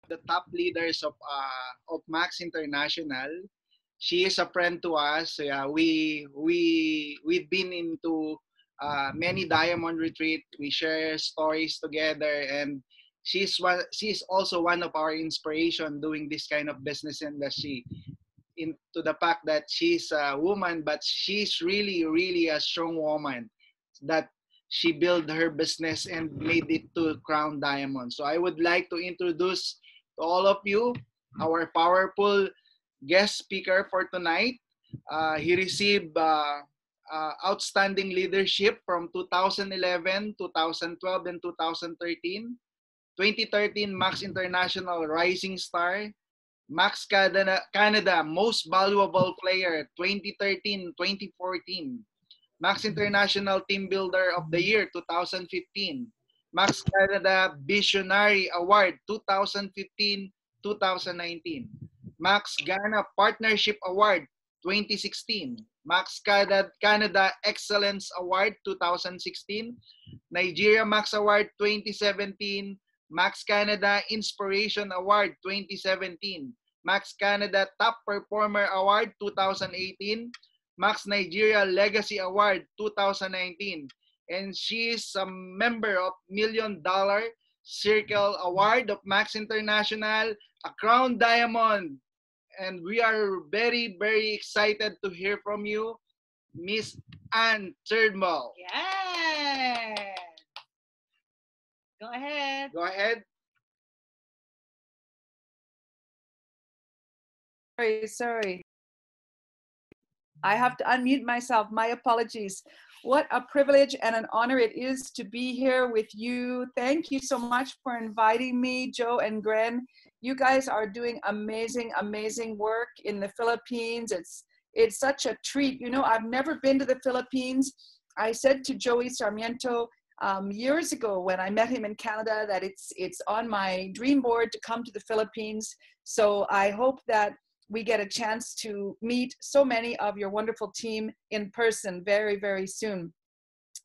the top leaders of Max International. She is a friend to us. Yeah, we've been into many diamond retreat. We share stories together, and she's also one of our inspiration doing this kind of business industry. Into the fact that she's a woman, but she's really a strong woman that she built her business and made it to Crown Diamond. So I would like to introduce to all of you our powerful guest speaker for tonight. He received outstanding leadership from 2011, 2012, and 2013. 2013 Max International Rising Star, Max Canada Most Valuable Player 2013-2014, Max International Team Builder of the Year 2015, Max Canada Visionary Award 2015-2019, Max Ghana Partnership Award 2016, Max Canada Excellence Award 2016, Nigeria Max Award 2017, Max Canada Inspiration Award 2017, Max Canada Top Performer Award 2018, Max Nigeria Legacy Award 2019, and she is a member of $1 Million Circle Award of Max International, a Crown Diamond. And we are very excited to hear from you, Miss Ann Turnbull. Yeah. Go ahead. Go ahead. Sorry. I have to unmute myself. My apologies. What a privilege and an honor it is to be here with you. Thank you so much for inviting me, Joe and Gren. You guys are doing amazing work in the Philippines. It's such a treat. You know, I've never been to the Philippines. I said to Joey Sarmiento years ago when I met him in Canada that it's on my dream board to come to the Philippines. So I hope that we get a chance to meet so many of your wonderful team in person very soon.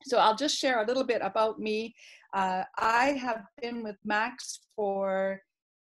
So I'll just share a little bit about me. I have been with Max for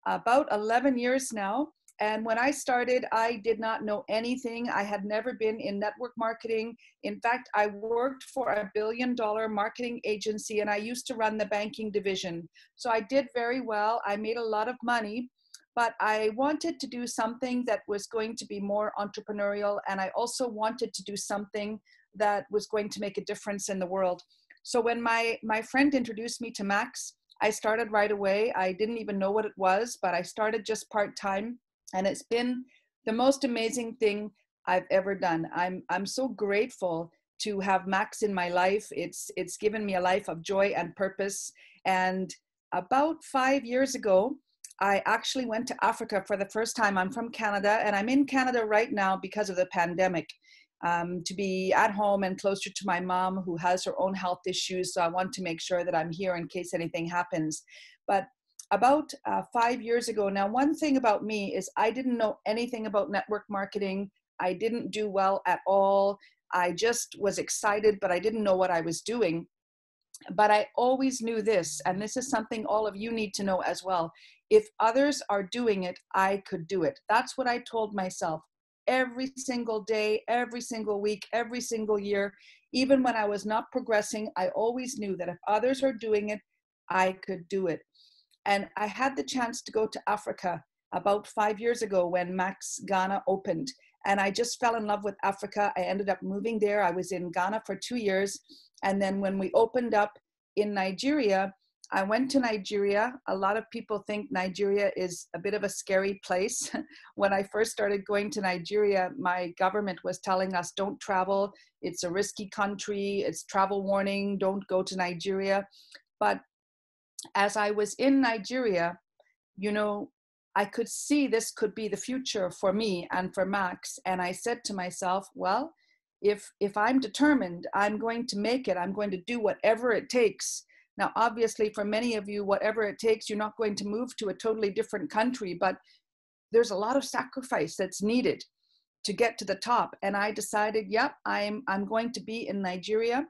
about 11 years now. And when I started, I did not know anything. I had never been in network marketing. In fact, I worked for a $1 billion marketing agency and I used to run the banking division. So I did very well. I made a lot of money, but I wanted to do something that was going to be more entrepreneurial. And I also wanted to do something that was going to make a difference in the world. So when my friend introduced me to Max, I started right away. I didn't even know what it was, but I started just part-time. And it's been the most amazing thing I've ever done. I'm so grateful to have Max in my life. It's given me a life of joy and purpose. And about 5 years ago, I actually went to Africa for the first time. I'm from Canada, and I'm in Canada right now because of the pandemic, to be at home and closer to my mom who has her own health issues. So I want to make sure that I'm here in case anything happens. But about 5 years ago, now one thing about me is I didn't know anything about network marketing. I didn't do well at all. I just was excited, but I didn't know what I was doing. But I always knew this, and this is something all of you need to know as well. If others are doing it, I could do it. That's what I told myself every single day, every single week, every single year. Even when I was not progressing, I always knew that if others are doing it, I could do it. And I had the chance to go to Africa about 5 years ago when Max Ghana opened. And I just fell in love with Africa. I ended up moving there. I was in Ghana for 2 years. And then when we opened up in Nigeria, I went to Nigeria. A lot of people think Nigeria is a bit of a scary place. When I first started going to Nigeria, my government was telling us, don't travel. It's a risky country. It's travel warning. Don't go to Nigeria. But as I was in Nigeria, you know, I could see this could be the future for me and for Max. And I said to myself, well, if I'm determined, I'm going to make it. I'm going to do whatever it takes. Now, obviously, for many of you, whatever it takes, you're not going to move to a totally different country, but there's a lot of sacrifice that's needed to get to the top. And I decided, yep, I'm going to be in Nigeria.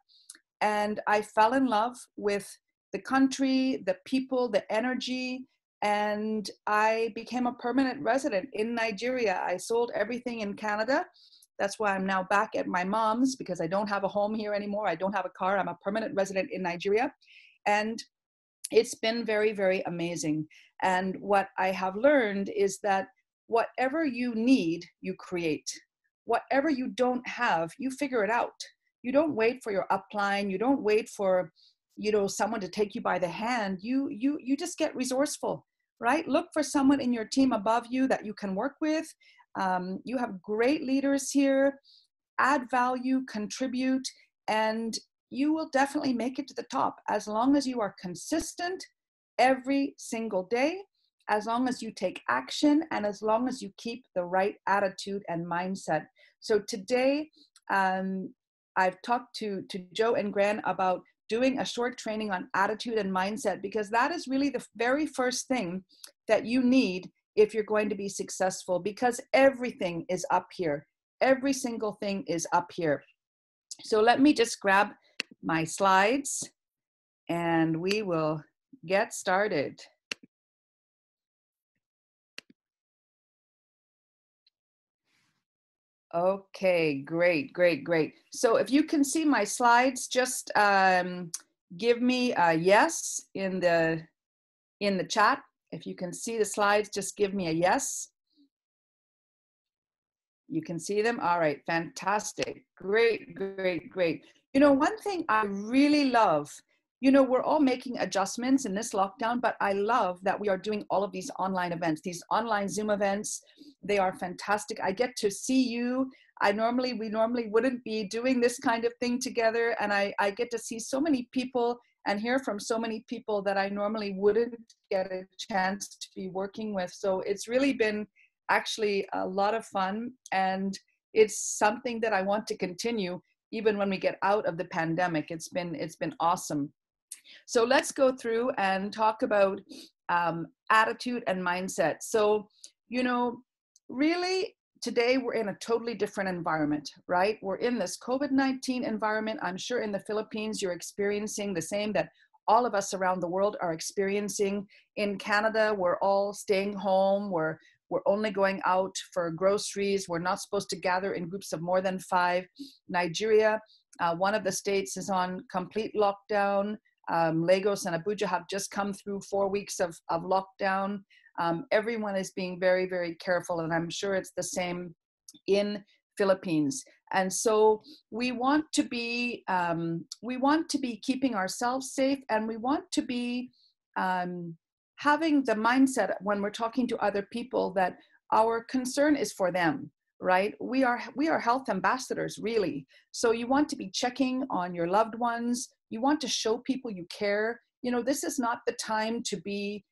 And I fell in love with the country, the people, the energy. and I became a permanent resident in Nigeria. I sold everything in Canada. That's why I'm now back at my mom's, because I don't have a home here anymore. I don't have a car. I'm a permanent resident in Nigeria. And it's been very, very amazing. And what I have learned is that whatever you need, you create. Whatever you don't have, you figure it out. You don't wait for your upline. You don't wait for, someone to take you by the hand. You just get resourceful, right? Look for someone in your team above you that you can work with. You have great leaders here. Add value, contribute, and you will definitely make it to the top as long as you are consistent every single day, as long as you take action, and as long as you keep the right attitude and mindset. So today, I've talked to Joe and Gran about doing a short training on attitude and mindset, because that is really the very first thing that you need if you're going to be successful, because everything is up here. Every single thing is up here. So let me just grab my slides and we will get started. Okay, great. So if you can see my slides, just give me a yes in the chat. If you can see the slides, just give me a yes. You can see them? All right, fantastic. Great. One thing I really love, we're all making adjustments in this lockdown, but I love that we are doing all of these online events, these online Zoom events. They are fantastic. I get to see you. We normally wouldn't be doing this kind of thing together. And I get to see so many people and hear from so many people that I normally wouldn't get a chance to be working with. So it's really been actually a lot of fun, and it's something that I want to continue even when we get out of the pandemic. It's been awesome. So let's go through and talk about attitude and mindset. So, really today we're in a totally different environment, right? We're in this COVID-19 environment. I'm sure in the Philippines you're experiencing the same that all of us around the world are experiencing. In Canada, we're all staying home. We're only going out for groceries. We're not supposed to gather in groups of more than 5. Nigeria, one of the states, is on complete lockdown. Lagos and Abuja have just come through 4 weeks of lockdown. Everyone is being very, very careful, and I'm sure it's the same in Philippines. And so we want to be keeping ourselves safe, and we want to be having the mindset when we're talking to other people that our concern is for them, right? We are health ambassadors, really. So you want to be checking on your loved ones. You want to show people you care. This is not the time to be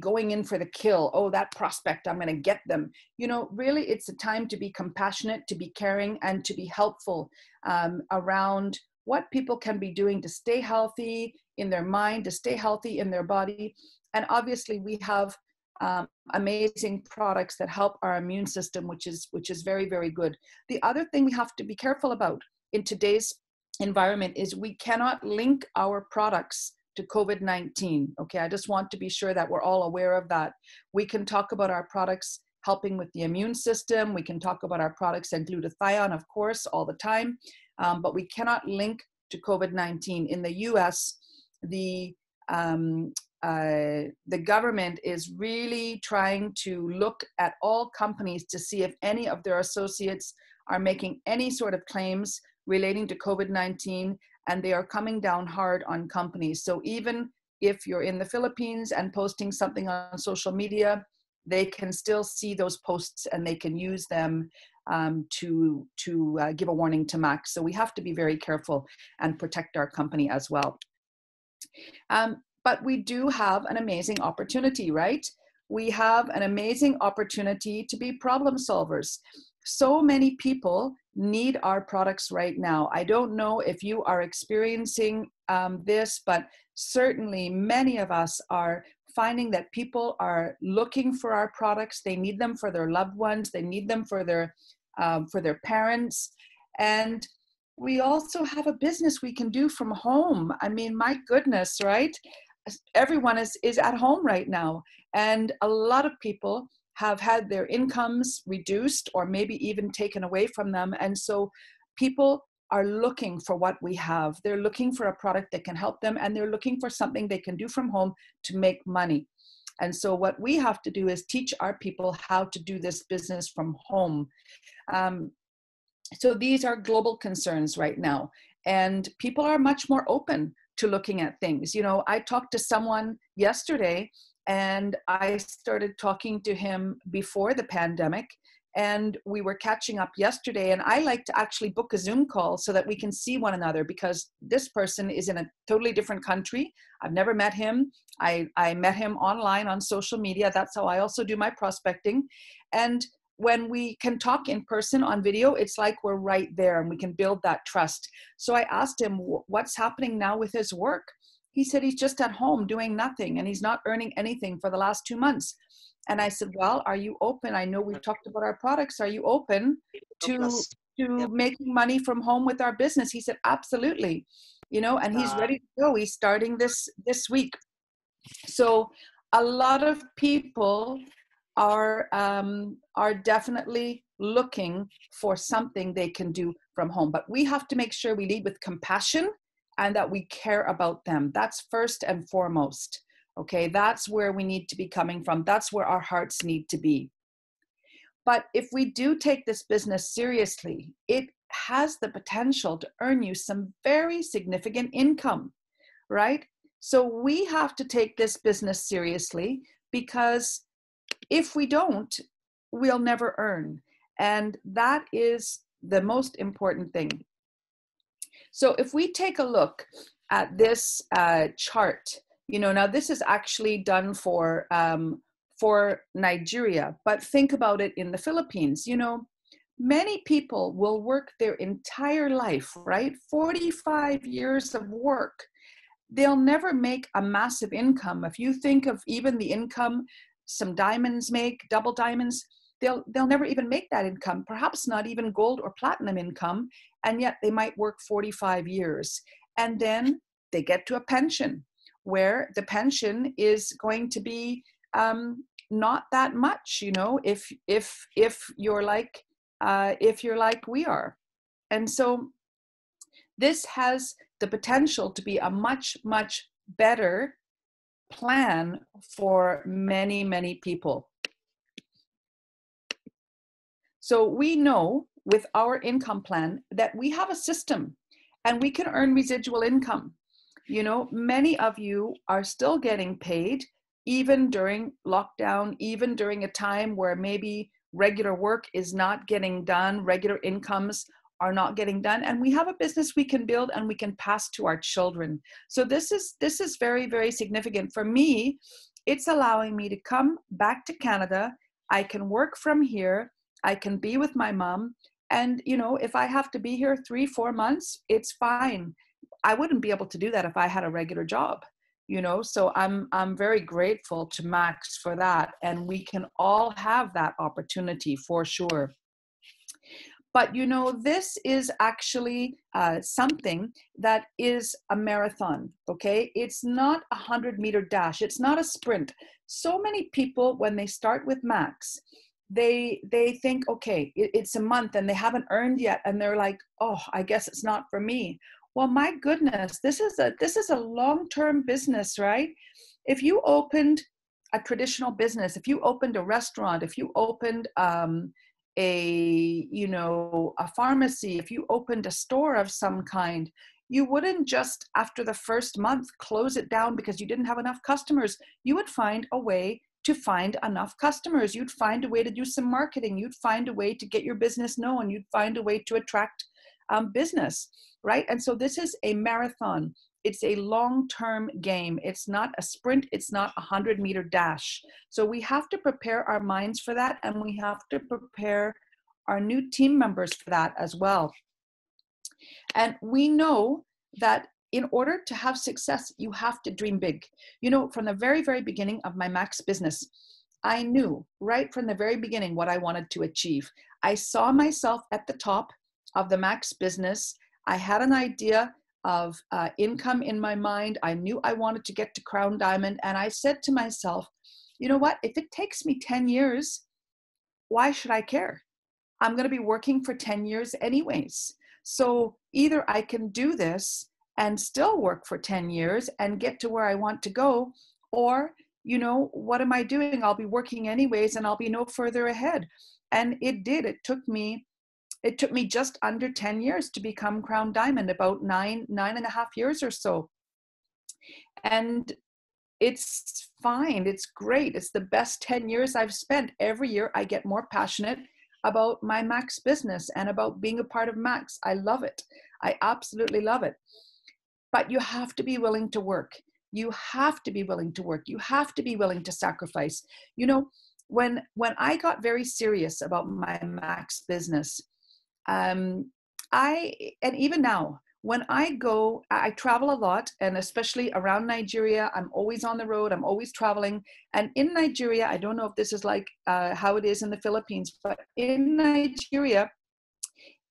going in for the kill. Oh, that prospect, I'm going to get them. Really, it's a time to be compassionate, to be caring, and to be helpful around what people can be doing to stay healthy in their mind, to stay healthy in their body. And obviously we have amazing products that help our immune system, which is very, very good. The other thing we have to be careful about in today's environment is we cannot link our products to COVID-19. Okay, I just want to be sure that we're all aware of that. We can talk about our products helping with the immune system. We can talk about our products and glutathione, of course, all the time. But we cannot link to COVID-19. In the US, the government is really trying to look at all companies to see if any of their associates are making any sort of claims relating to COVID-19, and they are coming down hard on companies. So even if you're in the Philippines and posting something on social media, they can still see those posts and they can use them to give a warning to Max. So we have to be very careful and protect our company as well. But we do have an amazing opportunity, right? We have an amazing opportunity to be problem solvers. So many people need our products right now. I don't know if you are experiencing this, but certainly many of us are finding that people are looking for our products. They need them for their loved ones. They need them for their parents. And we also have a business we can do from home. I mean, my goodness, right? everyone is at home right now. And a lot of people have had their incomes reduced or maybe even taken away from them. And so people are looking for what we have. They're looking for a product that can help them, and they're looking for something they can do from home to make money. And so what we have to do is teach our people how to do this business from home. So these are global concerns right now, and people are much more open to looking at things. You know, I talked to someone yesterday, and I started talking to him before the pandemic, and we were catching up yesterday, and I like to actually book a Zoom call so that we can see one another, because this person is in a totally different country. I've never met him. I met him online on social media. That's how I also do my prospecting. And when we can talk in person on video, it's like we're right there and we can build that trust. So I asked him what's happening now with his work. He said he's just at home doing nothing and he's not earning anything for the last 2 months. And I said, well, are you open? I know we've talked about our products. Are you open to making money from home with our business? He said, absolutely. You know, and he's ready to go. He's starting this week. So a lot of people are definitely looking for something they can do from home. But we have to make sure we lead with compassion and that we care about them. That's first and foremost. Okay, that's where we need to be coming from. That's where our hearts need to be. But if we do take this business seriously, it has the potential to earn you some very significant income, right? So we have to take this business seriously, because if we don't, we'll never earn. And that is the most important thing. So if we take a look at this chart, you know, now this is actually done for Nigeria, but think about it in the Philippines. You know, many people will work their entire life, right? 45 years of work. They'll never make a massive income. If you think of even the income some diamonds make, double diamonds, they'll never even make that income, perhaps not even gold or platinum income, and yet they might work 45 years. And then they get to a pension, where the pension is going to be not that much, you know, if you're like we are. And so this has the potential to be a much, much better plan for many, many people. So we know with our income plan that we have a system and we can earn residual income. You know, many of you are still getting paid, even during lockdown, even during a time where maybe regular work is not getting done, regular incomes are not getting done, and we have a business we can build and we can pass to our children. So this is very, very significant. For me, it's allowing me to come back to Canada. I can work from here. I can be with my mom. And, you know, if I have to be here 3-4 months, it's fine. I wouldn't be able to do that if I had a regular job, you know, so I'm very grateful to Max for that. And we can all have that opportunity for sure. But, you know, this is actually something that is a marathon, okay? It's not a 100-meter dash. It's not a sprint. So many people, when they start with Max, they think, okay, it's a month and they haven't earned yet. And they're like, oh, I guess it's not for me. Well, my goodness, this is a long-term business, right? If you opened a traditional business, if you opened a restaurant, if you opened a pharmacy, if you opened a store of some kind, you wouldn't just after the first month close it down because you didn't have enough customers. You would find a way to find enough customers. You'd find a way to do some marketing. You'd find a way to get your business known. You'd find a way to attract business, right? And so this is a marathon. It's a long-term game. It's not a sprint. It's not a 100-meter dash. So we have to prepare our minds for that, and we have to prepare our new team members for that as well. And we know that in order to have success, you have to dream big. You know, from the very, very beginning of my Max business, I knew right from the very beginning what I wanted to achieve. I saw myself at the top of the Max business. I had an idea of income in my mind. I knew I wanted to get to Crown Diamond. And I said to myself, you know what? If it takes me 10 years, why should I care? I'm going to be working for 10 years anyways. So either I can do this and still work for 10 years and get to where I want to go, or, you know, what am I doing? I'll be working anyways and I'll be no further ahead. And it did. It took me just under 10 years to become Crown Diamond, about nine and a half years or so. And it's fine. It's great. It's the best 10 years I've spent. Every year I get more passionate about my Max business and about being a part of Max. I love it. I absolutely love it. But you have to be willing to work. You have to be willing to work. You have to be willing to sacrifice. You know, when I got very serious about my Max business, and even now, when I travel a lot, and especially around Nigeria, I'm always on the road, I'm always traveling. And in Nigeria, I don't know if this is like how it is in the Philippines, but in Nigeria,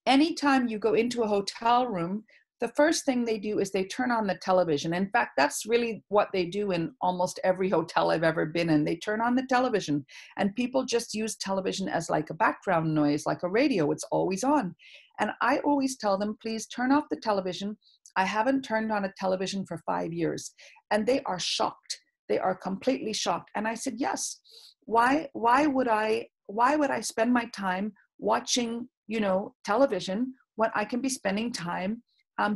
anytime you go into a hotel room, the first thing they do is they turn on the television. In fact, that's really what they do in almost every hotel I've ever been in. They turn on the television, and people just use television as like a background noise, like a radio. It's always on. And I always tell them, please turn off the television. I haven't turned on a television for 5 years. And they are shocked. They are completely shocked. And I said, yes, why would I spend my time watching, you know, television when I can be spending time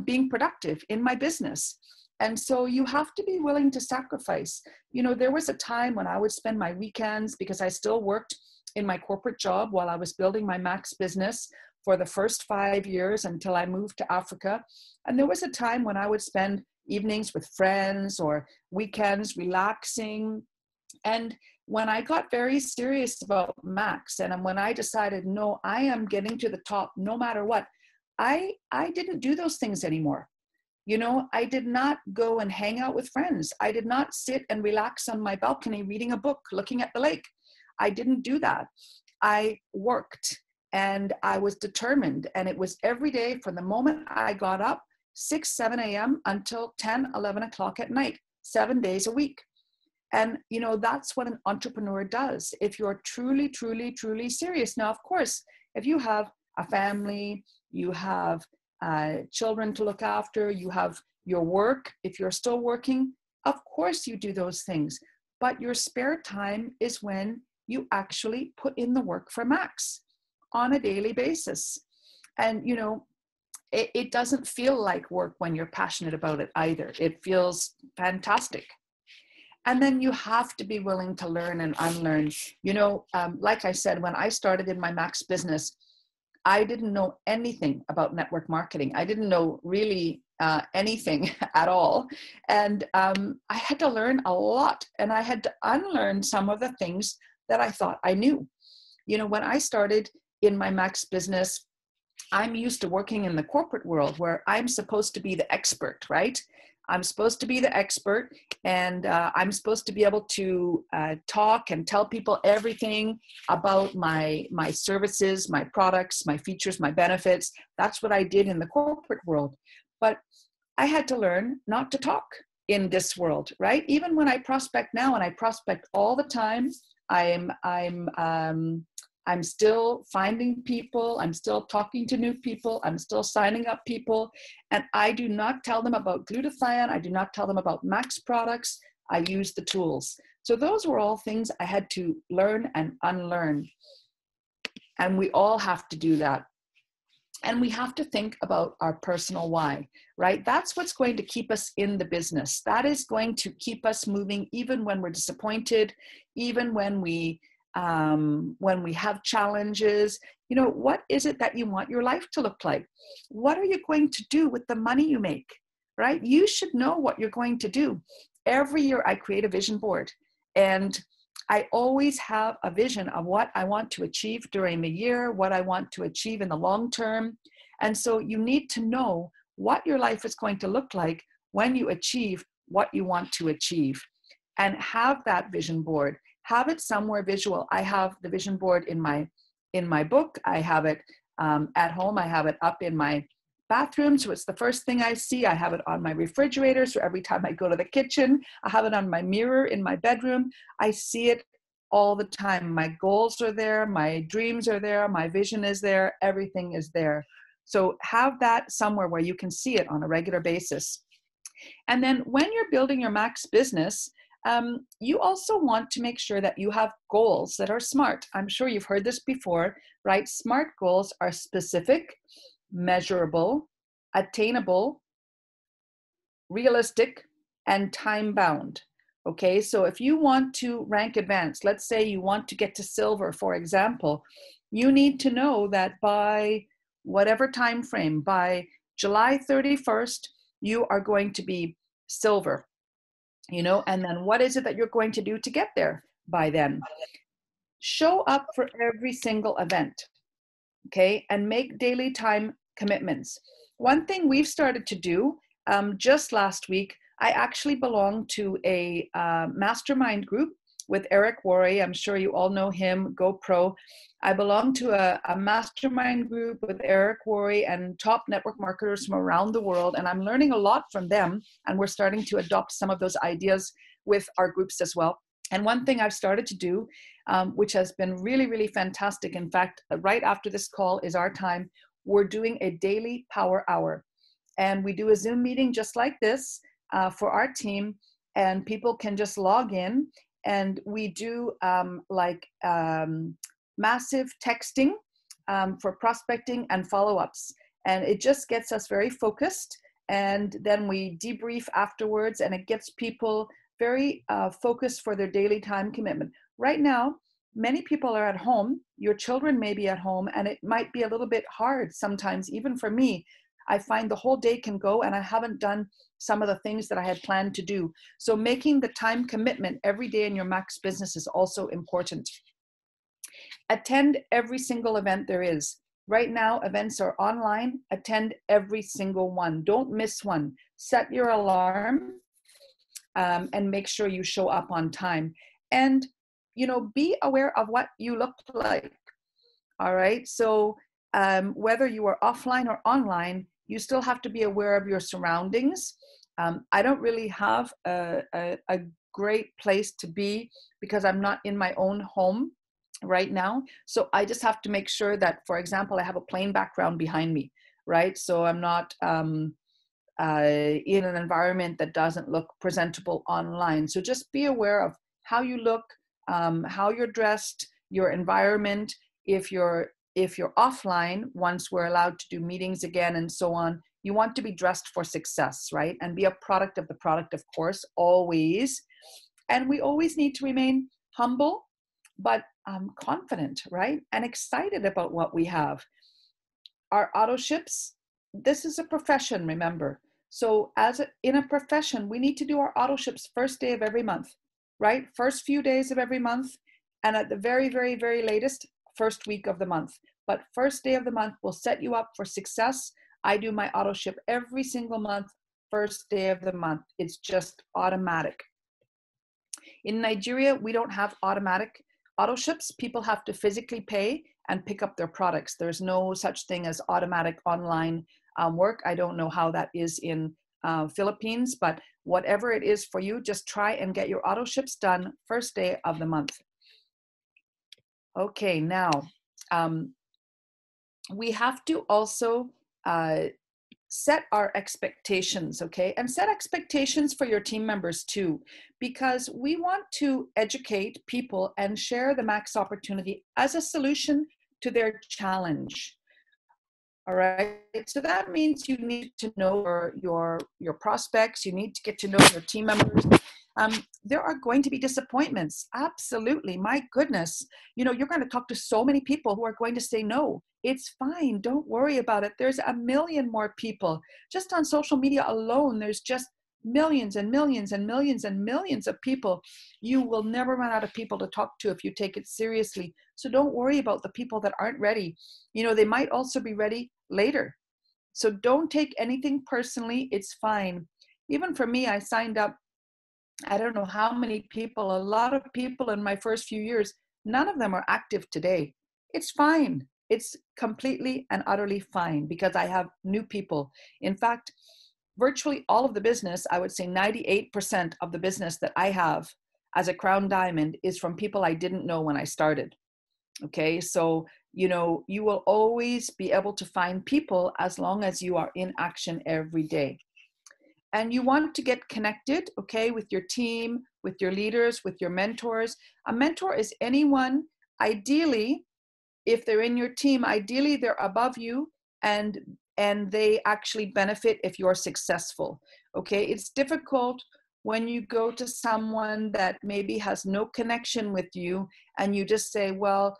being productive in my business? And so you have to be willing to sacrifice. You know, there was a time when I would spend my weekends, because I still worked in my corporate job while I was building my Max business for the first 5 years until I moved to Africa. And there was a time when I would spend evenings with friends or weekends relaxing. And when I got very serious about Max, and when I decided, no, I am getting to the top no matter what, I didn't do those things anymore. You know, I did not go and hang out with friends. I did not sit and relax on my balcony reading a book, looking at the lake. I didn't do that. I worked, and I was determined. And it was every day from the moment I got up, 6, 7 a.m. until 10, 11 o'clock at night, 7 days a week. And, you know, that's what an entrepreneur does. If you're truly, truly, truly serious. Now, of course, if you have a family, you have children to look after, you have your work, if you're still working, of course you do those things. But your spare time is when you actually put in the work for Max on a daily basis. And, you know, it doesn't feel like work when you're passionate about it either. It feels fantastic. And then you have to be willing to learn and unlearn. You know, like I said, when I started in my Max business, I didn't know anything about network marketing. I didn't know really anything at all. And I had to learn a lot, and I had to unlearn some of the things that I thought I knew. You know, when I started in my Max business, I'm used to working in the corporate world where I'm supposed to be the expert, right? I'm supposed to be the expert, and I'm supposed to be able to talk and tell people everything about my services, my products, my features, my benefits. That's what I did in the corporate world. But I had to learn not to talk in this world, right? Even when I prospect now, and I prospect all the time, I'm still finding people, I'm still talking to new people, I'm still signing up people, and I do not tell them about glutathione, I do not tell them about Max products, I use the tools. So those were all things I had to learn and unlearn. And we all have to do that. And we have to think about our personal why, right? That's what's going to keep us in the business. That is going to keep us moving even when we're disappointed, even when we have challenges. You know, what is it that you want your life to look like? What are you going to do with the money you make, right? You should know what you're going to do. Every year I create a vision board, and I always have a vision of what I want to achieve during the year, what I want to achieve in the long term. And so you need to know what your life is going to look like when you achieve what you want to achieve, and have that vision board. Have it somewhere visual. I have the vision board in my book. I have it at home. I have it up in my bathroom, so it's the first thing I see. I have it on my refrigerator, so every time I go to the kitchen, I have it on my mirror in my bedroom. I see it all the time. My goals are there, my dreams are there, my vision is there, everything is there. So have that somewhere where you can see it on a regular basis. And then when you're building your Max business, you also want to make sure that you have goals that are SMART. I'm sure you've heard this before, right? SMART goals are specific, measurable, attainable, realistic, and time bound. Okay, so if you want to rank advanced, let's say you want to get to silver, for example, you need to know that by whatever time frame, by July 31st, you are going to be silver, you know, and then what is it that you're going to do to get there by then? Show up for every single event, okay, and make daily time commitments. One thing we've started to do, just last week, I actually belong to a mastermind group with Eric Worre. I'm sure you all know him, GoPro. I belong to a mastermind group with Eric Worre and top network marketers from around the world, and I'm learning a lot from them, and we're starting to adopt some of those ideas with our groups as well. And one thing I've started to do, which has been really, really fantastic, in fact, right after this call is our time, we're doing a daily power hour. And we do a Zoom meeting just like this for our team, and people can just log in, and we do massive texting for prospecting and follow-ups. And it just gets us very focused, and then we debrief afterwards, and it gets people very focused for their daily time commitment. Right now, many people are at home, your children may be at home, and it might be a little bit hard sometimes, even for me. I find the whole day can go and I haven't done some of the things that I had planned to do. So making the time commitment every day in your Max business is also important. Attend every single event there is. Right now, events are online. Attend every single one. Don't miss one. Set your alarm and make sure you show up on time. And, you know, be aware of what you look like. All right. So whether you are offline or online, you still have to be aware of your surroundings. I don't really have a great place to be because I'm not in my own home right now. So I just have to make sure that, for example, I have a plain background behind me, right? So I'm not in an environment that doesn't look presentable online. So just be aware of how you look, how you're dressed, your environment. If you're offline, once we're allowed to do meetings again and so on, you want to be dressed for success, right? And be a product of the product, of course, always. And we always need to remain humble, but confident, right? And excited about what we have. Our auto ships, this is a profession, remember. So in a profession, we need to do our auto ships first day of every month, right? First few days of every month, and at the very, very, very latest, first week of the month. But first day of the month will set you up for success. I do my auto ship every single month, first day of the month. It's just automatic. In Nigeria, we don't have automatic auto ships. People have to physically pay and pick up their products. There's no such thing as automatic online work. I don't know how that is in Philippines, but whatever it is for you, just try and get your auto ships done first day of the month. Okay, now we have to also set our expectations, okay? And set expectations for your team members too, because we want to educate people and share the Max opportunity as a solution to their challenge. All right, so that means you need to know your prospects, you need to get to know your team members. There are going to be disappointments, absolutely, my goodness. You know, you're going to talk to so many people who are going to say no. It's fine, don't worry about it. There's a million more people. Just on social media alone, there's just millions and millions and millions and millions of people. You will never run out of people to talk to if you take it seriously. So don't worry about the people that aren't ready. You know, they might also be ready later. So don't take anything personally. It's fine. Even for me, I signed up, I don't know how many people, a lot of people in my first few years, none of them are active today. It's fine. It's completely and utterly fine because I have new people. In fact, virtually all of the business, I would say 98% of the business that I have as a Crown Diamond is from people I didn't know when I started. Okay, so you know, you will always be able to find people as long as you are in action every day. And you want to get connected, okay, with your team, with your leaders, with your mentors. A mentor is anyone, ideally, if they're in your team, ideally they're above you, and they actually benefit if you're successful. Okay, it's difficult when you go to someone that maybe has no connection with you and you just say, well,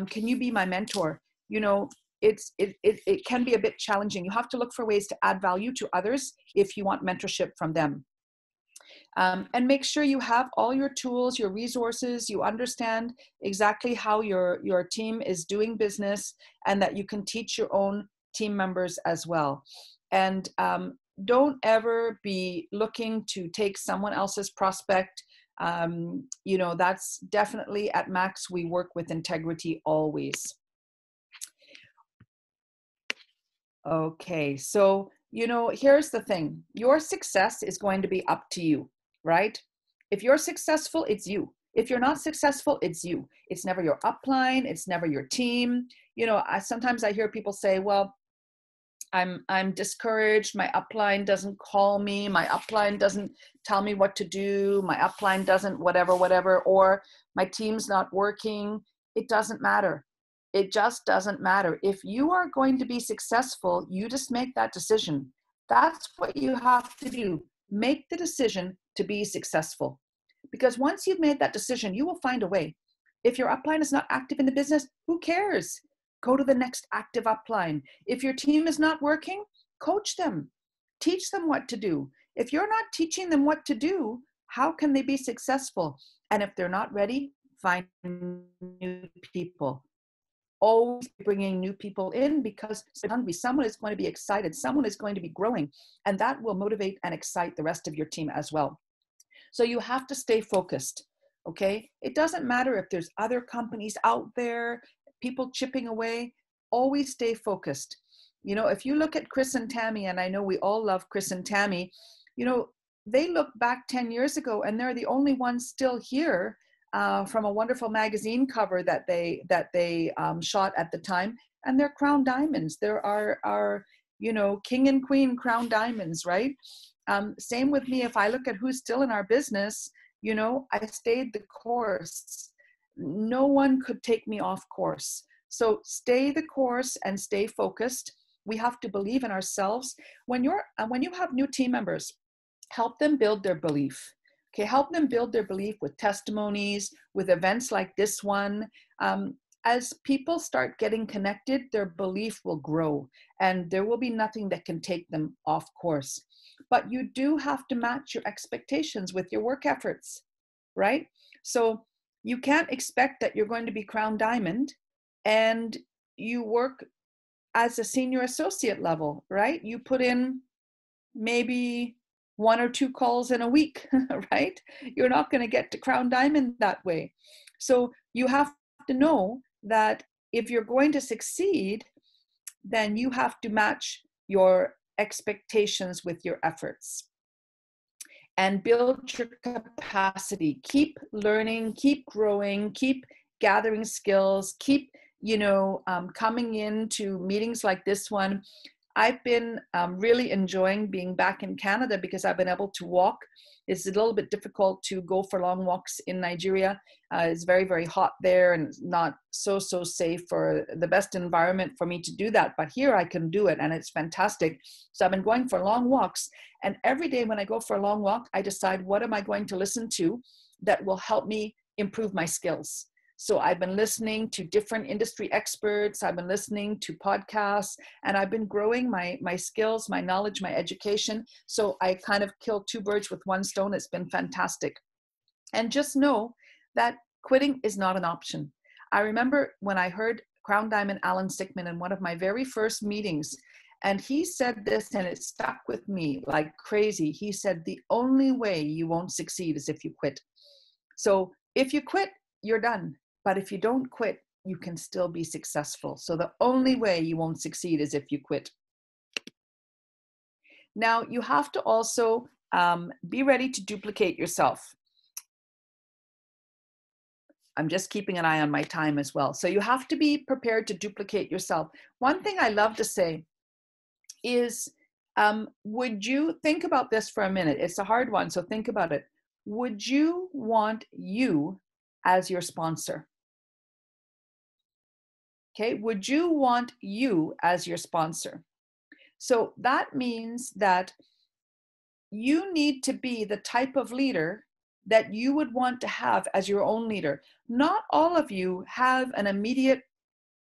can you be my mentor? You know, it can be a bit challenging. You have to look for ways to add value to others if you want mentorship from them. And make sure you have all your tools, your resources, you understand exactly how your team is doing business, and that you can teach your own team members as well. And don't ever be looking to take someone else's prospect. You know, that's definitely at Max, we work with integrity always. Okay, so, you know, here's the thing. Your success is going to be up to you, right? If you're successful, it's you. If you're not successful, it's you. It's never your upline. It's never your team. You know, sometimes I hear people say, well, I'm discouraged. My upline doesn't call me. My upline doesn't tell me what to do. My upline doesn't whatever, or my team's not working. It doesn't matter. It just doesn't matter. If you are going to be successful, you just make that decision. That's what you have to do. Make the decision to be successful. Because once you've made that decision, you will find a way. If your upline is not active in the business, who cares? Go to the next active upline. If your team is not working, coach them. Teach them what to do. If you're not teaching them what to do, how can they be successful? And if they're not ready, find new people. Always bringing new people in, because someone is going to be excited, someone is going to be growing, and that will motivate and excite the rest of your team as well. So you have to stay focused, okay? It doesn't matter if there's other companies out there, people chipping away, always stay focused. You know, if you look at Chris and Tammy, and I know we all love Chris and Tammy, you know, they look back 10 years ago and they're the only ones still here from a wonderful magazine cover that they shot at the time, and they're Crown Diamonds. There are you know, king and queen Crown Diamonds, right? Same with me. If I look at who's still in our business, you know, I stayed the course. No one could take me off course. So stay the course and stay focused. We have to believe in ourselves. When you have new team members, help them build their belief. Okay, help them build their belief with testimonies, with events like this one. As people start getting connected, their belief will grow, and there will be nothing that can take them off course. But you do have to match your expectations with your work efforts, right? So you can't expect that you're going to be Crown Diamond and you work as a senior associate level, right? You put in maybe 1 or 2 calls in a week, right? You're not going to get to Crown Diamond that way. So you have to know that if you're going to succeed, then you have to match your expectations with your efforts and build your capacity. Keep learning, keep growing, keep gathering skills, keep, you know, coming into meetings like this one. I've been really enjoying being back in Canada because I've been able to walk. It's a little bit difficult to go for long walks in Nigeria. It's very, very hot there and it's not so safe for the best environment for me to do that. But here I can do it and it's fantastic. So I've been going for long walks. And every day when I go for a long walk, I decide what am I going to listen to that will help me improve my skills. So I've been listening to different industry experts. I've been listening to podcasts, and I've been growing my skills, my knowledge, my education. So I kind of killed 2 birds with 1 stone. It's been fantastic. And just know that quitting is not an option. I remember when I heard Crown Diamond Alan Stickman in one of my very first meetings, and he said this, and it stuck with me like crazy. He said, the only way you won't succeed is if you quit. So if you quit, you're done. But if you don't quit, you can still be successful. So the only way you won't succeed is if you quit. Now, you have to also be ready to duplicate yourself. I'm just keeping an eye on my time as well. So you have to be prepared to duplicate yourself. One thing I love to say is, would you think about this for a minute? It's a hard one, so think about it. Would you want you as your sponsor? Okay, would you want you as your sponsor? So that means that you need to be the type of leader that you would want to have as your own leader. Not all of you have an immediate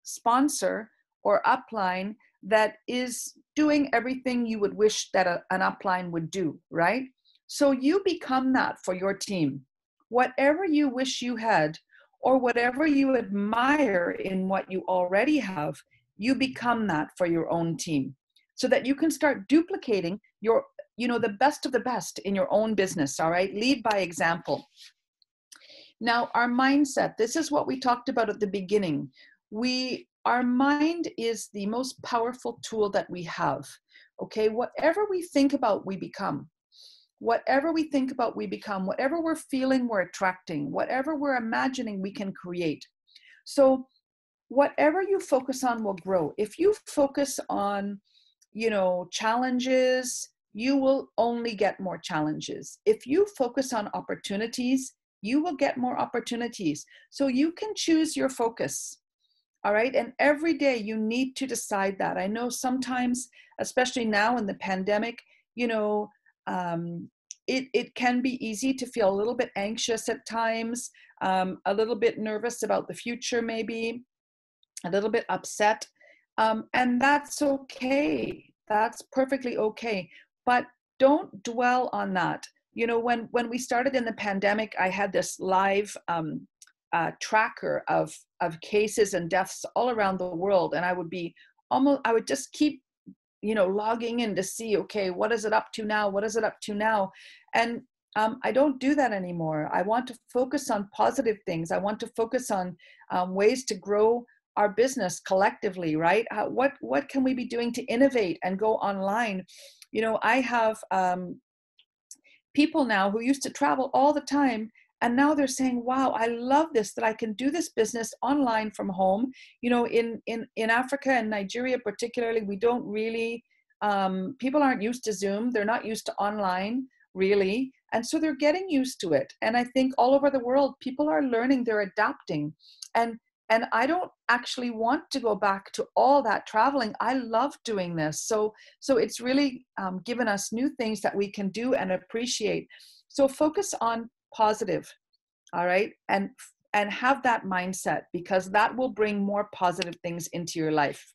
sponsor or upline that is doing everything you would wish that an upline would do, right? So you become that for your team. Whatever you wish you had, or whatever you admire in what you already have, you become that for your own team, so that you can start duplicating your, the best of the best in your own business. All right, lead by example. Now, our mindset, this is what we talked about at the beginning. Our mind is the most powerful tool that we have. Okay, whatever we think about, we become. Whatever we think about, we become. Whatever we're feeling, we're attracting. Whatever we're imagining, we can create. So whatever you focus on will grow. If you focus on, challenges, you will only get more challenges. If you focus on opportunities, you will get more opportunities. So you can choose your focus. All right. And every day you need to decide that. I know sometimes, especially now in the pandemic, it can be easy to feel a little bit anxious at times, a little bit nervous about the future, maybe a little bit upset. And that's okay. That's perfectly okay. But don't dwell on that. When we started in the pandemic, I had this live tracker of cases and deaths all around the world, and I would just keep logging in to see, okay, what is it up to now? What is it up to now? And I don't do that anymore. I want to focus on positive things. I want to focus on ways to grow our business collectively, right? What can we be doing to innovate and go online? I have people now who used to travel all the time, and now they're saying, wow, I love this, that I can do this business online from home. In Africa and Nigeria particularly, we don't really, people aren't used to Zoom. They're not used to online, really. And so they're getting used to it. And I think all over the world, people are learning, they're adapting. And I don't actually want to go back to all that traveling. I love doing this. So it's really given us new things that we can do and appreciate. So focus on positive, all right? And have that mindset, because that will bring more positive things into your life.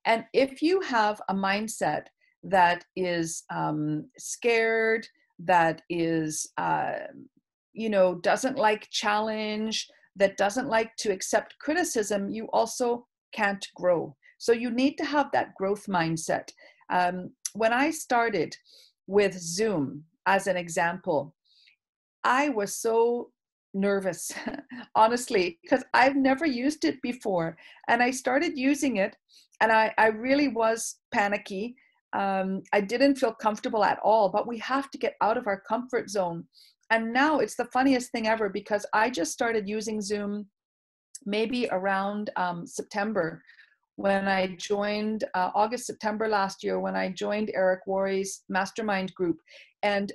And if you have a mindset that is scared, that is, doesn't like challenge, that doesn't like to accept criticism, you also can't grow. So you need to have that growth mindset. When I started with Zoom, as an example, I was so nervous, honestly, because I've never used it before. And I started using it, and I really was panicky. I didn't feel comfortable at all, but we have to get out of our comfort zone. And now it's the funniest thing ever, because I just started using Zoom maybe around September, when I joined August, September last year, when I joined Eric Worre's mastermind group. And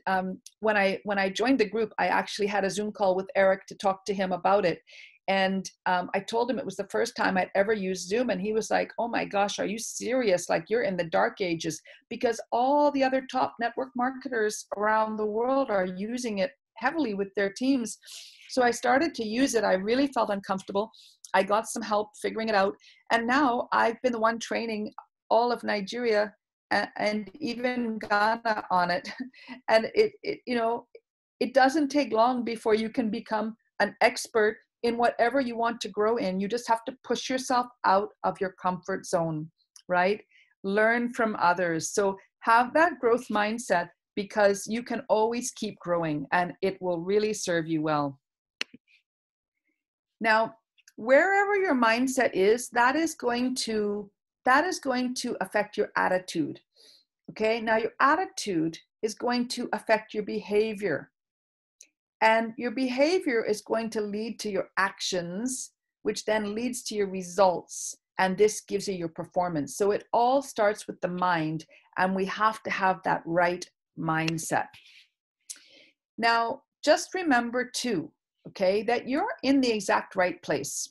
when I joined the group, I actually had a Zoom call with Eric to talk to him about it. And I told him it was the first time I'd ever used Zoom. And he was like, oh my gosh, are you serious? Like, you're in the dark ages, because all the other top network marketers around the world are using it heavily with their teams. So I started to use it. I really felt uncomfortable. I got some help figuring it out. And now I've been the one training all of Nigeria and even Ghana on it. And it doesn't take long before you can become an expert in whatever you want to grow in. You just have to push yourself out of your comfort zone, right? Learn from others. So have that growth mindset, because you can always keep growing and it will really serve you well. Now, wherever your mindset is, that is going to affect your attitude. Okay, now your attitude is going to affect your behavior, and your behavior is going to lead to your actions, which then leads to your results, and this gives you your performance. So it all starts with the mind, and we have to have that right mindset. Now, just remember too, okay, that you're in the exact right place.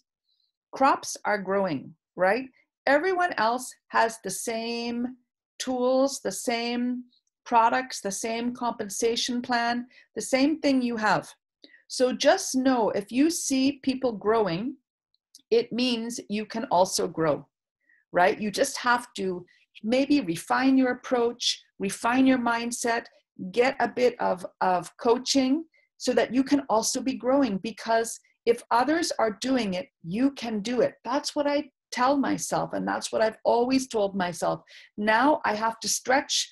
Crops are growing, right? Everyone else has the same tools, the same products, the same compensation plan, the same thing you have. So just know, if you see people growing, it means you can also grow, right? You just have to maybe refine your approach, refine your mindset, get a bit of coaching so that you can also be growing. Because if others are doing it, you can do it. That's what I tell myself, and that's what I've always told myself. Now I have to stretch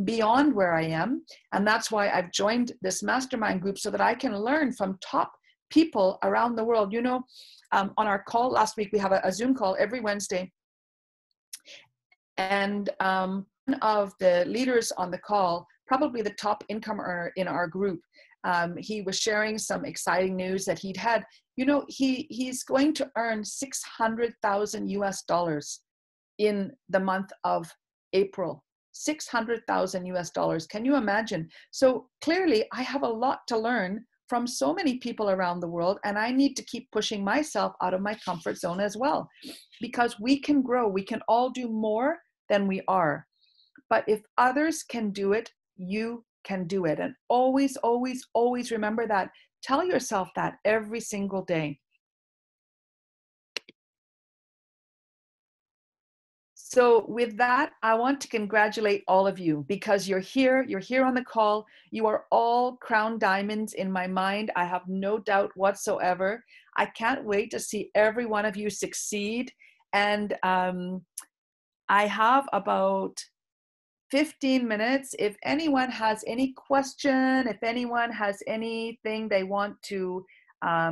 beyond where I am, and that's why I've joined this mastermind group, so that I can learn from top people around the world. You know, on our call last week, we have a Zoom call every Wednesday, and one of the leaders on the call, probably the top income earner in our group, he was sharing some exciting news that he'd had. You know, he's going to earn 600,000 US dollars in the month of April. 600,000 US dollars. Can you imagine? So clearly I have a lot to learn from so many people around the world, and I need to keep pushing myself out of my comfort zone as well, because we can grow. We can all do more than we are. But if others can do it, you can do it. And always, always, always remember that. Tell yourself that every single day. So with that, I want to congratulate all of you, because you're here on the call. You are all crown diamonds in my mind. I have no doubt whatsoever. I can't wait to see every one of you succeed. And I have about 15 minutes. If anyone has any question, if anyone has anything they want to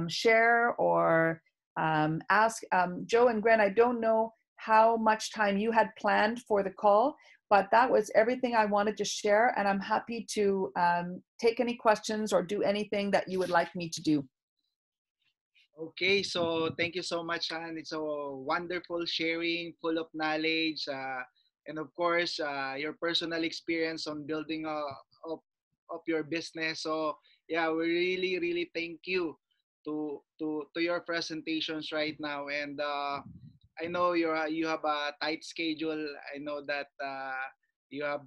share or ask, Joe and Gren, I don't know how much time you had planned for the call, but that was everything I wanted to share, and I'm happy to take any questions or do anything that you would like me to do. Okay, so thank you so much, Han. It's a wonderful sharing, full of knowledge, and of course, your personal experience on building of, of your business. So yeah, we really, really thank you to your presentations right now. And I know you have a tight schedule. I know that you have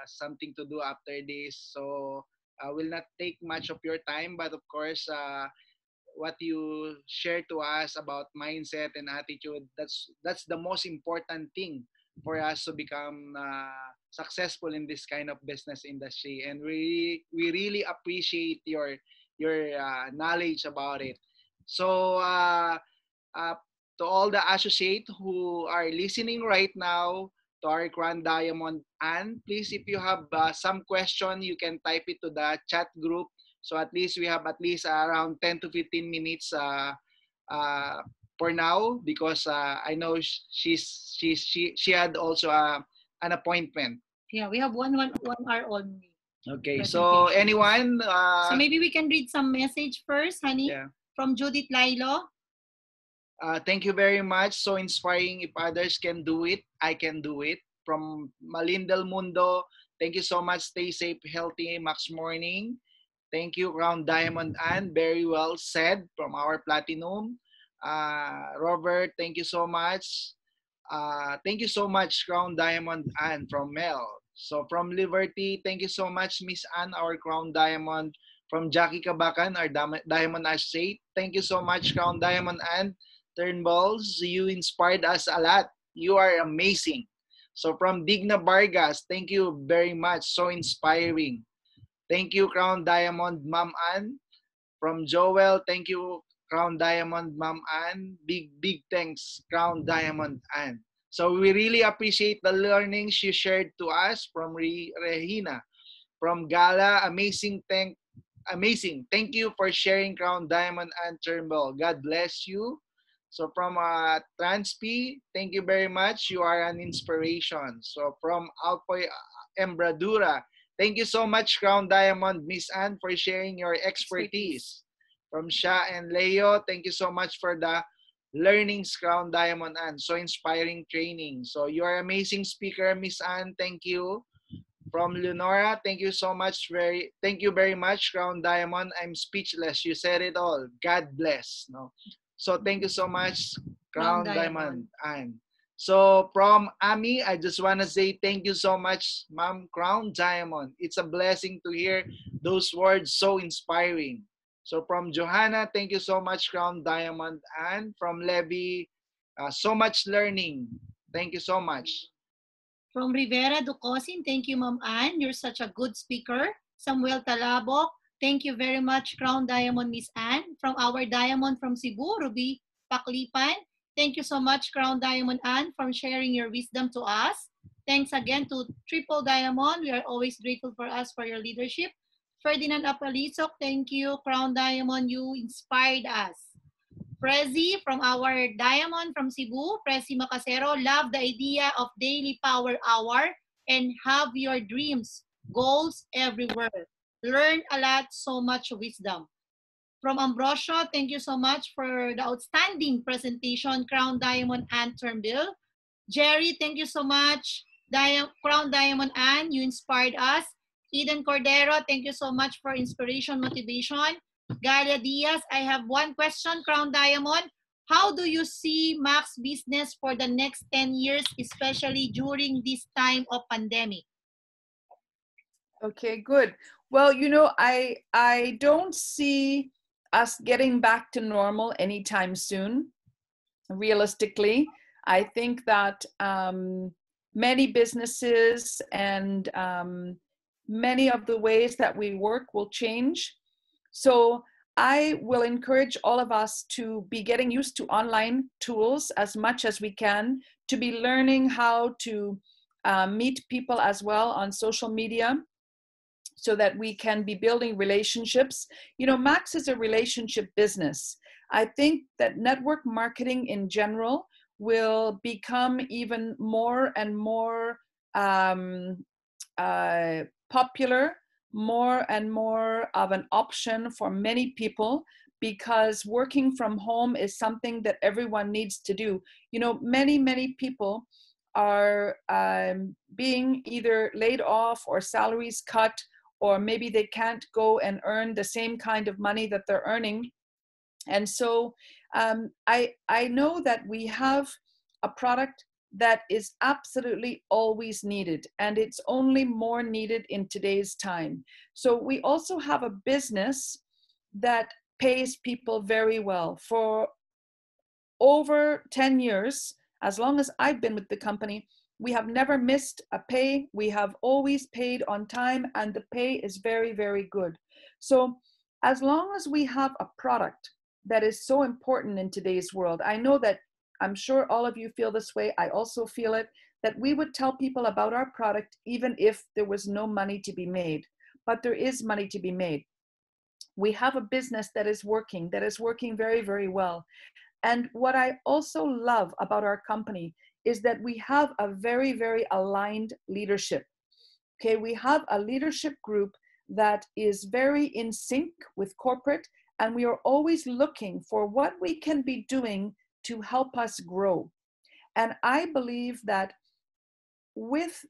something to do after this, so I will not take much of your time. But of course, what you share to us about mindset and attitude, that's the most important thing for us to become successful in this kind of business industry. And we really appreciate your knowledge about it. So uh, to all the associate who are listening right now, to our Grand Diamond, and please, if you have some question, you can type it to the chat group. So at least we have at least around 10 to 15 minutes uh, for now, because I know she had also an appointment. Yeah, we have one hour only. Okay, so anyone? So maybe we can read some message first, honey, Yeah. from Judith Lilo. Thank you very much. So inspiring. If others can do it, I can do it. From Malindel Mundo, thank you so much. Stay safe, healthy, Max Morning. Thank you, Crown Diamond Ann. Very well said from our Platinum. Robert, thank you so much. Thank you so much, Crown Diamond Ann from Mel. So from Liberty, thank you so much, Miss Ann, our Crown Diamond. From Jackie Kabakan, our Diamond Associate. Thank you so much, Crown Diamond Ann. Turnbulls, you inspired us a lot. You are amazing. So from Digna Vargas, thank you very much. So inspiring. Thank you, Crown Diamond Ma'am Ann. From Joel, thank you, Crown Diamond Ma'am Ann. Big thanks, Crown Diamond Ann. So we really appreciate the learnings you shared to us. From Regina. From Gala, amazing. Thank you for sharing, Crown Diamond and Turnbull. God bless you. So from Transp, thank you very much. You are an inspiration. So from Alpoy Embradura, thank you so much, Crown Diamond Miss Anne, for sharing your expertise. From Sha and Leo, thank you so much for the learnings, Crown Diamond Anne. So inspiring training. So you are amazing speaker, Miss Anne. Thank you. From Leonora, thank you so much. Thank you very much, Crown Diamond. I'm speechless. You said it all. God bless. No. So thank you so much, Crown Diamond. And so from Ami, I just want to say thank you so much, Ma'am Crown Diamond. It's a blessing to hear those words, so inspiring. So from Johanna, thank you so much, Crown Diamond. And from Levy, so much learning. Thank you so much. From Rivera Ducosin, thank you, Ma'am Anne. You're such a good speaker. Samuel Talabok, thank you very much, Crown Diamond Miss Anne. From our Diamond from Cebu, Ruby Paklipan, thank you so much, Crown Diamond Anne, for sharing your wisdom to us. Thanks again to Triple Diamond. We are always grateful for us for your leadership. Ferdinand Apalisok, thank you, Crown Diamond. You inspired us. Prezi from our Diamond from Cebu, Prezi Macasero, love the idea of daily power hour and have your dreams, goals everywhere. Learn a lot, so much wisdom. From Ambrosio, thank you so much for the outstanding presentation, Crown Diamond and Turnbull. Jerry, thank you so much. Crown Diamond Anne, you inspired us. Eden Cordero, thank you so much for inspiration, motivation. Galia Diaz, I have one question, Crown Diamond. How do you see Max business for the next 10 years, especially during this time of pandemic? Okay, good. Well, you know, I don't see us getting back to normal anytime soon, realistically. I think that many businesses and many of the ways that we work will change. So I will encourage all of us to be getting used to online tools as much as we can, to be learning how to meet people as well on social media, so that we can be building relationships. You know, Max is a relationship business. I think that network marketing in general will become even more and more popular, more and more of an option for many people, because working from home is something that everyone needs to do. You know, many people are being either laid off or salaries cut, or maybe they can't go and earn the same kind of money that they're earning. And so I know that we have a product that is absolutely always needed, and it's only more needed in today's time. So we also have a business that pays people very well. For over 10 years, as long as I've been with the company, we have never missed a pay. We have always paid on time, and the pay is very, very good. So as long as we have a product that is so important in today's world, I know that I'm sure all of you feel this way. I also feel it, that we would tell people about our product even if there was no money to be made. But there is money to be made. We have a business that is working very, very well. And what I also love about our company is that we have a very, very aligned leadership. Okay, we have a leadership group that is very in sync with corporate, and we are always looking for what we can be doing to help us grow. And I believe that with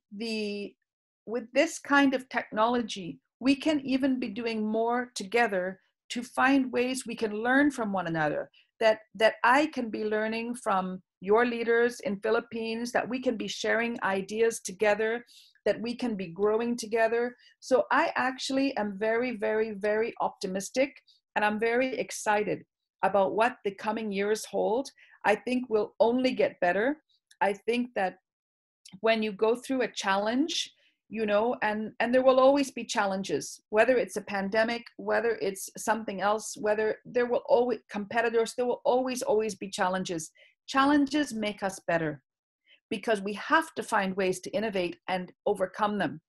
this kind of technology, we can even be doing more together to find ways we can learn from one another, that I can be learning from your leaders in Philippines, that we can be sharing ideas together, that we can be growing together. So I actually am very, very, very optimistic, and I'm very excited about what the coming years hold. I think we'll only get better. I think that when you go through a challenge, you know, and there will always be challenges, whether it's a pandemic, whether it's something else, whether there will always competitors, there will always be challenges. Challenges make us better, because we have to find ways to innovate and overcome them.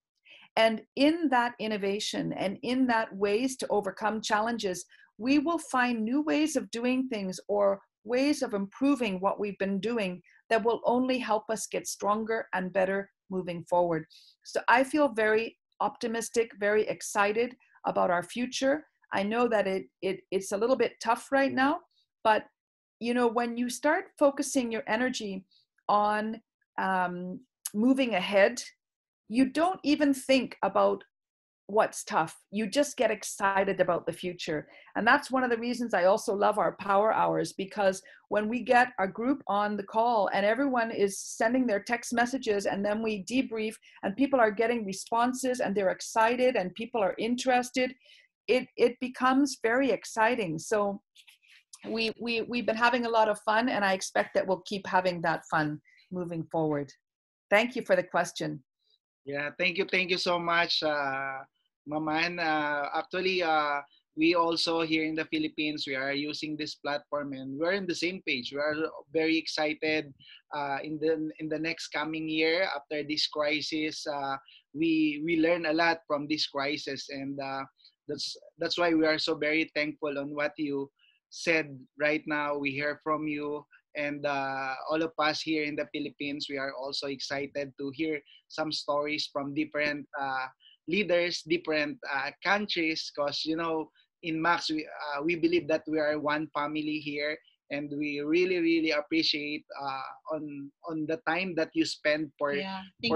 And in that innovation and in that ways to overcome challenges, we will find new ways of doing things, or ways of improving what we've been doing that will only help us get stronger and better moving forward. So I feel very optimistic, very excited about our future. I know that it's a little bit tough right now, but you know, when you start focusing your energy on moving ahead, you don't even think about what's tough. You just get excited about the future. And that's one of the reasons I also love our power hours, because when we get a group on the call and everyone is sending their text messages and then we debrief and people are getting responses and they're excited and people are interested, it becomes very exciting. So we've been having a lot of fun, and I expect that we'll keep having that fun moving forward. Thank you for the question. Yeah, thank you so much, Maman. Actually, we also here in the Philippines, we are using this platform, and we're in the same page. We are very excited in the next coming year after this crisis. We learn a lot from this crisis, and that's why we are so very thankful on what you said right now. We hear from you. And all of us here in the Philippines, we are also excited to hear some stories from different leaders, different countries, because you know, in Max, we believe that we are one family here, and we really appreciate on the time that you spend Thank for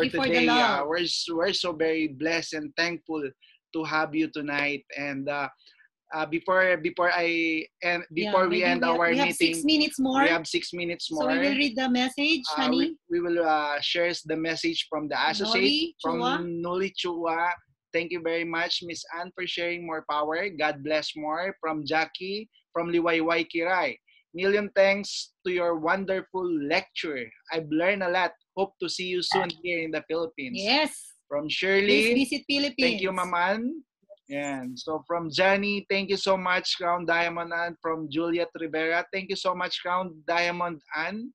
you for the today. love. We're so very blessed and thankful to have you tonight. And before we end our we have meeting, 6 minutes more. we have 6 minutes more. So we will read the message, honey. We will share the message from the associate, from Noli Chua. Thank you very much, Miss Anne, for sharing more power. God bless more. From Jackie, from Liwayway Kiray. Million thanks to your wonderful lecture. I've learned a lot. Hope to see you soon here in the Philippines. Yes. From Shirley. Please visit Philippines. Thank you, Maman. And so from Johnny, thank you so much, Crown Diamond Ann. From Juliet Rivera, thank you so much, Crown Diamond Ann.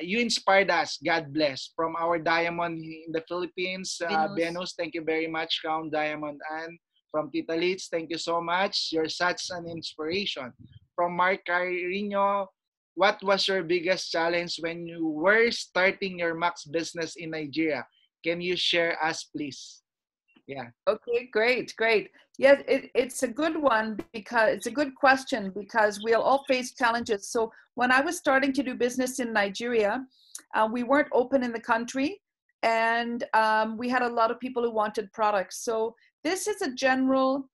You inspired us. God bless. From our Diamond in the Philippines, Venus, thank you very much, Crown Diamond Ann. From Tita Litz, thank you so much. You're such an inspiration. From Mark Carino, what was your biggest challenge when you were starting your Max business in Nigeria? Can you share us, please? Yeah. Okay, great. Yes, it's a good one, because it's a good question, because we'll all face challenges. So when I was starting to do business in Nigeria, we weren't open in the country, and we had a lot of people who wanted products. So this is a general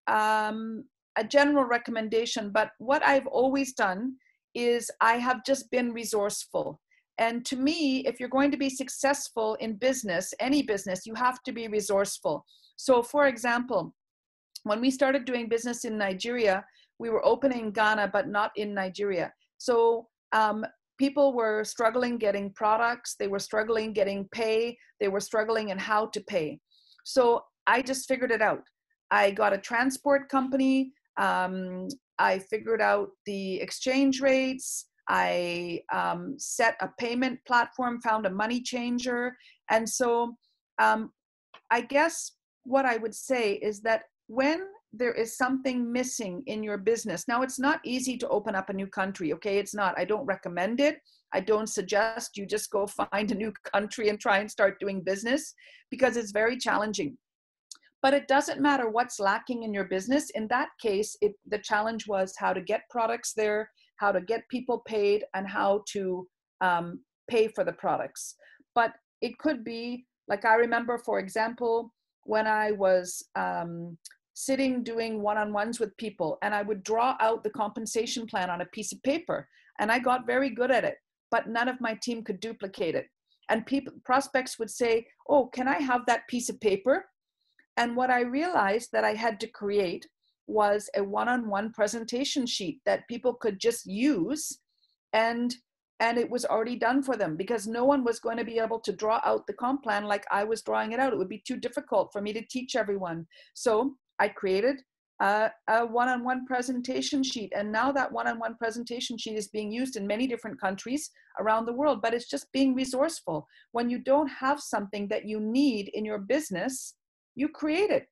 recommendation, but what I've always done is I have just been resourceful. And to me, if you're going to be successful in business, any business, you have to be resourceful. So for example, when we started doing business in Nigeria, we were opening in Ghana, but not in Nigeria. So people were struggling getting products, they were struggling getting pay, they were struggling in how to pay. So I just figured it out. I got a transport company, I figured out the exchange rates, I set a payment platform, found a money changer. And so I guess what I would say is that when there is something missing in your business, now it's not easy to open up a new country, okay? It's not. I don't recommend it. I don't suggest you just go find a new country and try and start doing business, because it's very challenging. But it doesn't matter what's lacking in your business. In that case, the challenge was how to get products there, how to get people paid, and how to pay for the products. But it could be, like I remember, for example, when I was sitting doing one-on-ones with people, and I would draw out the compensation plan on a piece of paper, and I got very good at it, but none of my team could duplicate it. And prospects would say, oh, can I have that piece of paper? And what I realized that I had to create was a one-on-one presentation sheet that people could just use, and it was already done for them, because no one was going to be able to draw out the comp plan like I was drawing it out. It would be too difficult for me to teach everyone. So I created a one-on-one presentation sheet, and now that one-on-one presentation sheet is being used in many different countries around the world. But it's just being resourceful. When you don't have something that you need in your business, you create it,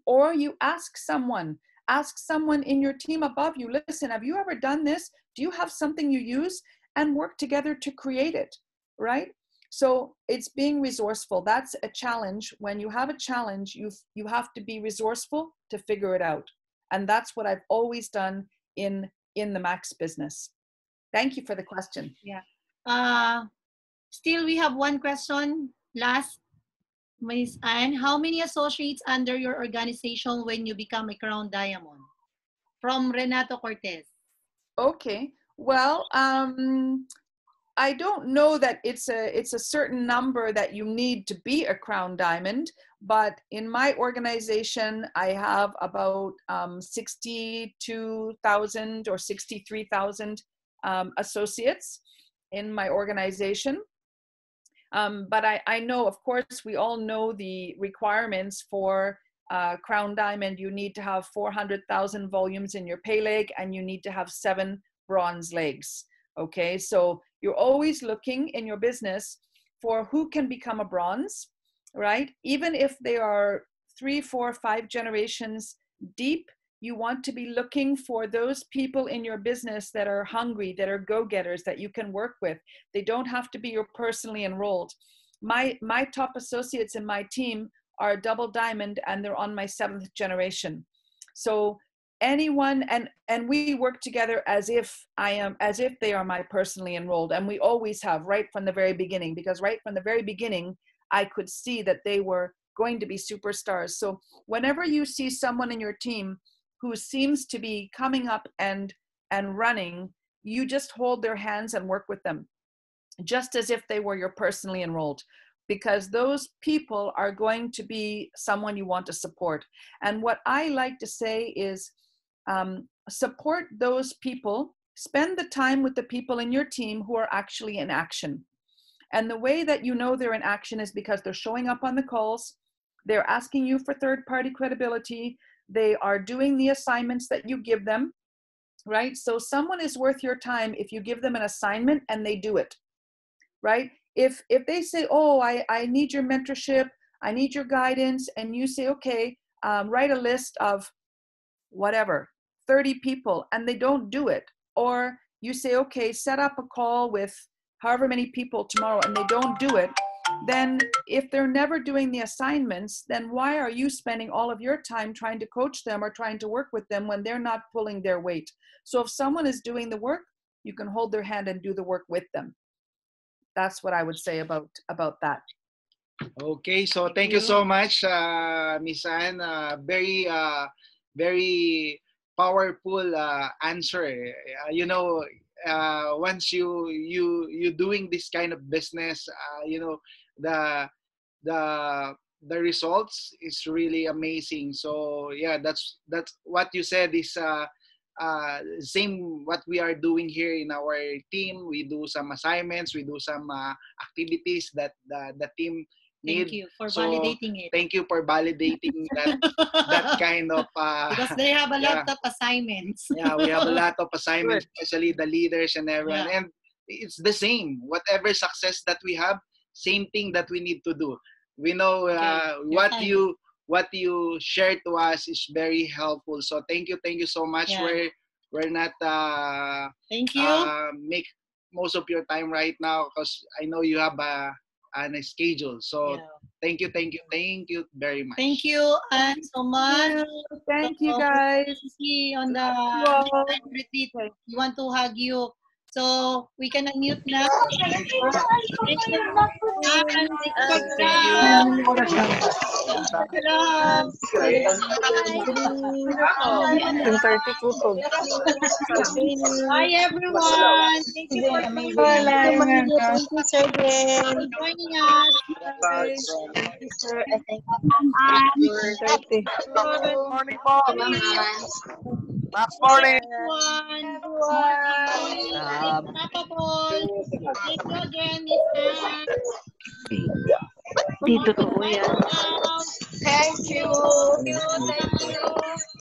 or you ask someone ask someone in your team above you, listen, have you ever done this? Do you have something you use? And work together to create it, right? So it's being resourceful. That's a challenge. When you have a challenge, you have to be resourceful to figure it out. And that's what I've always done in the Max business. Thank you for the question. Yeah. Still, we have one question. Last, Ms. Anne, how many associates under your organization when you become a Crown Diamond? From Renato Cortez. Okay. Well, I don't know that it's a certain number that you need to be a Crown Diamond, but in my organization, I have about 62,000 or 63,000 associates in my organization. But I know, of course, we all know the requirements for Crown Diamond. You need to have 400,000 volumes in your pay leg, and you need to have 7 bronze legs. Okay, so you're always looking in your business for who can become a bronze, right? Even if they are 3, 4, 5 generations deep, you want to be looking for those people in your business that are hungry, that are go-getters, that you can work with. They don't have to be your personally enrolled. My top associates in my team are double diamond, and they're on my 7th generation. So anyone, and we work together as if they are my personally enrolled, and we always have, right from the very beginning, because right from the very beginning I could see that they were going to be superstars. So whenever you see someone in your team who seems to be coming up and running, you just hold their hands and work with them, just as if they were your personally enrolled, because those people are going to be someone you want to support. And what I like to say is, support those people, spend the time with the people in your team who are actually in action. And the way that you know they're in action is because they're showing up on the calls, they're asking you for third-party credibility, they are doing the assignments that you give them, right? So someone is worth your time if you give them an assignment and they do it, right? If they say, oh, I need your mentorship, I need your guidance, and you say, okay, write a list of whatever, 30 people, and they don't do it, or you say, okay, set up a call with however many people tomorrow, and they don't do it, then if they're never doing the assignments, then why are you spending all of your time trying to coach them or trying to work with them when they're not pulling their weight? So if someone is doing the work, you can hold their hand and do the work with them. That's what I would say about that. Okay, so thank you so much, Miss Anne. Very powerful answer. You know, once you doing this kind of business, you know, the the results is really amazing. So yeah, that's what you said is same what we are doing here in our team. We do some assignments, we do some activities that the team need. Thank you for So, validating it. Thank you for validating that kind of because they have a lot of assignments. Yeah, we have a lot of assignments, especially the leaders and everyone. Yeah. And it's the same. Whatever success that we have, same thing that we need to do. We know what you shared to us is very helpful. So thank you so much. Yeah. We're not thank you. Make most of your time right now because I know you have a schedule. So Yeah. thank you very much. Thank you so much. Thank you guys. See on the retreat. We want to hug you. So we can unmute now. Thank you. Bye everyone. Thank you for joining us. Joining us. Bye. Thank you, sir. I thank you. Good Morning, Bob. Morning. Thank you again, Miss Anne. Dito to yan. Thank you.